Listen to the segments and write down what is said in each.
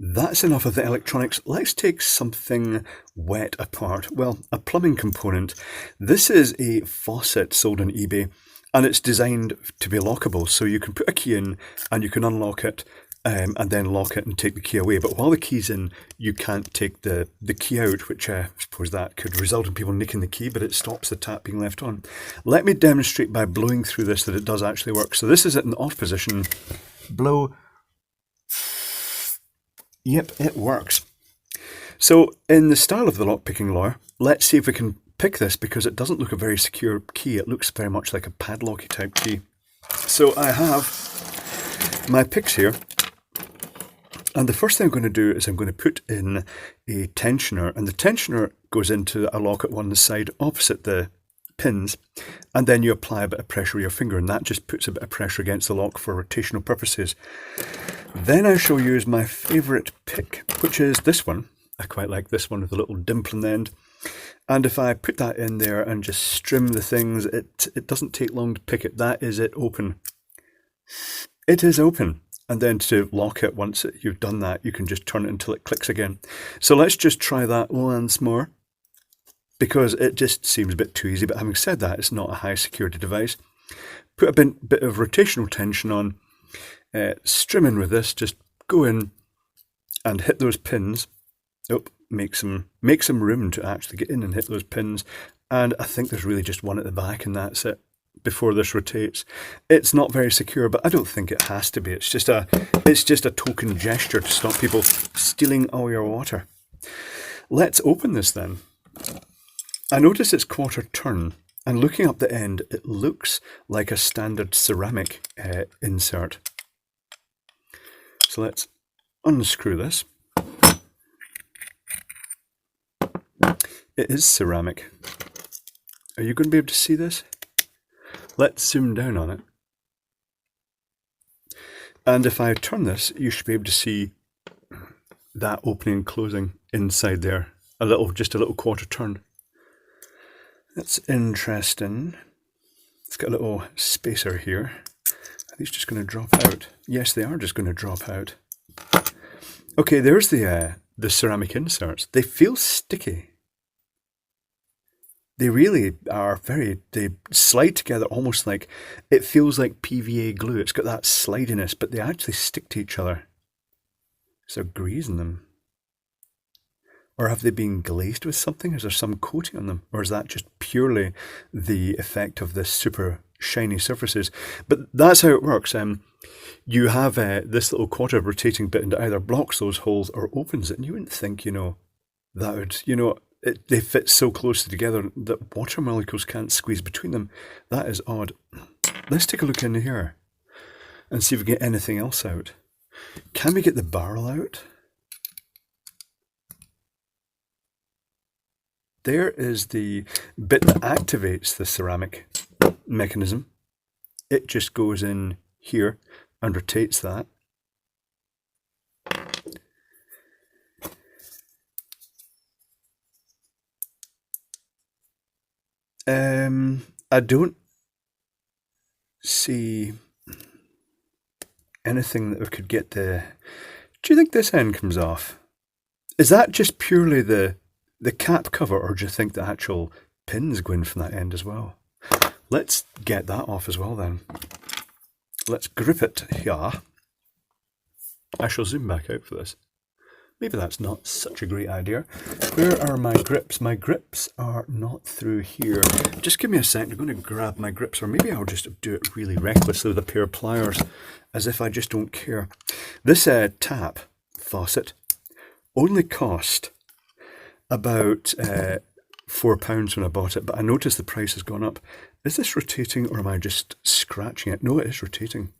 That's enough of the electronics. Let's take something wet apart. Well, a plumbing component. This is a faucet sold on eBay, and it's designed to be lockable. So you can put a key in and you can unlock it and then lock it and take the key away. But while the key's in, you can't take the key out, which I suppose that could result in people nicking the key, but it stops the tap being left on. Let me demonstrate by blowing through this that it does actually work. So this is it in the off position. Blow. Yep, it works. So in the style of the lockpicking lawyer, let's see if we can pick this, because it doesn't look a very secure key. It looks very much like a padlocky type key. So I have my picks here, and the first thing I'm going to do is I'm going to put in a tensioner, and the tensioner goes into a lock at one side opposite the pins, and then you apply a bit of pressure with your finger, and that just puts a bit of pressure against the lock for rotational purposes. Then I shall use my favourite pick, which is this one. I quite like this one with a little dimple in the end. And if I put that in there and just strim the things, it doesn't take long to pick it. That is it open. It is open. And then to lock it, once you've done that, you can just turn it until it clicks again. So let's just try that once more, because it just seems a bit too easy. But having said that, it's not a high security device. Put a bit of rotational tension on. Strim in with this, just go in and hit those pins. Oh, make some room to actually get in and hit those pins. And I think there's really just one at the back, and that's it, before this rotates. It's not very secure, but I don't think it has to be. It's just a token gesture to stop people stealing all your water. Let's open this then. I notice it's quarter turn, and looking up the end, it looks like a standard ceramic insert. So let's unscrew this. It is ceramic. Are you going to be able to see this? Let's zoom down on it. And if I turn this, you should be able to see that opening and closing inside there. Just a little quarter turn. That's interesting. It's got a little spacer here. Are these just going to drop out? Yes, they are just going to drop out. Okay, there's the ceramic inserts. They feel sticky. They really are they slide together almost like, it feels like PVA glue. It's got that slidiness, but they actually stick to each other. Is there grease in them? Or have they been glazed with something? Is there some coating on them? Or is that just purely the effect of the super shiny surfaces? But that's how it works. You have this little quarter rotating bit, and it either blocks those holes or opens it. And you wouldn't think, that would, they fit so closely together that water molecules can't squeeze between them. That is odd. Let's take a look in here and see if we get anything else out. Can we get the barrel out? There is the bit that activates the ceramic mechanism. It just goes in here and rotates that. I don't see anything that we could get the... Do you think this end comes off? Is that just purely the cap cover, or do you think the actual pins go in from that end as well? Let's get that off as well then. Let's grip it here. I shall zoom back out for this. Maybe that's not such a great idea. Where are my grips? My grips are not through here. Just give me a second. I'm going to grab my grips, or maybe I'll just do it really recklessly with a pair of pliers, as if I just don't care. This tap faucet only cost about £4 when I bought it, but I noticed the price has gone up. Is this rotating, or am I just scratching it? No, it is rotating.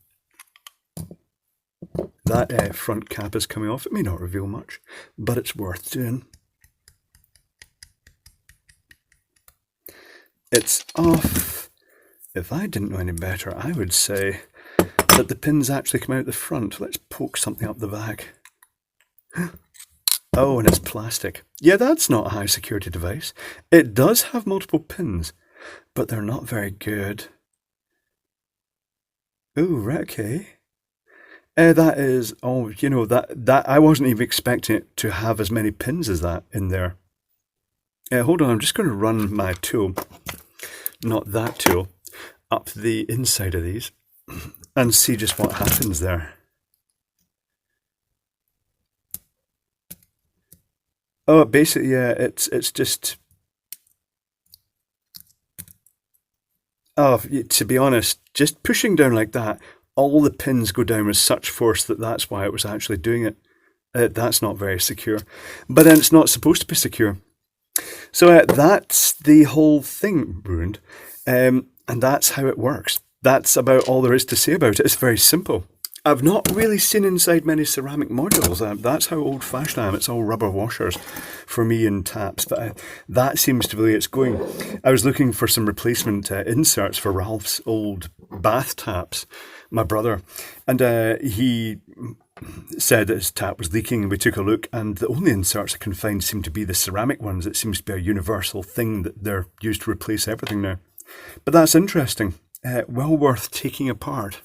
That front cap is coming off. It may not reveal much, but it's worth doing. It's off. If I didn't know any better, I would say that the pins actually come out the front. Let's poke something up the back. Oh, and it's plastic. Yeah, that's not a high security device. It does have multiple pins, but they're not very good. Oh, right, okay. That is, oh, that I wasn't even expecting it to have as many pins as that in there. Hold on, I'm just going to run my tool, not that tool, up the inside of these and see just what happens there. Oh, basically, yeah, it's just... Oh, to be honest, just pushing down like that, all the pins go down with such force that that's why it was actually doing it. That's not very secure. But then it's not supposed to be secure. So that's the whole thing ruined. And that's how it works. That's about all there is to say about it. It's very simple. I've not really seen inside many ceramic modules. That's how old-fashioned I am. It's all rubber washers for me and taps. But that seems to be the way it's going. I was looking for some replacement inserts for Ralph's old bath taps, my brother. And he said that his tap was leaking, and we took a look, and the only inserts I can find seem to be the ceramic ones. It seems to be a universal thing that they're used to replace everything now. But that's interesting. Well worth taking apart.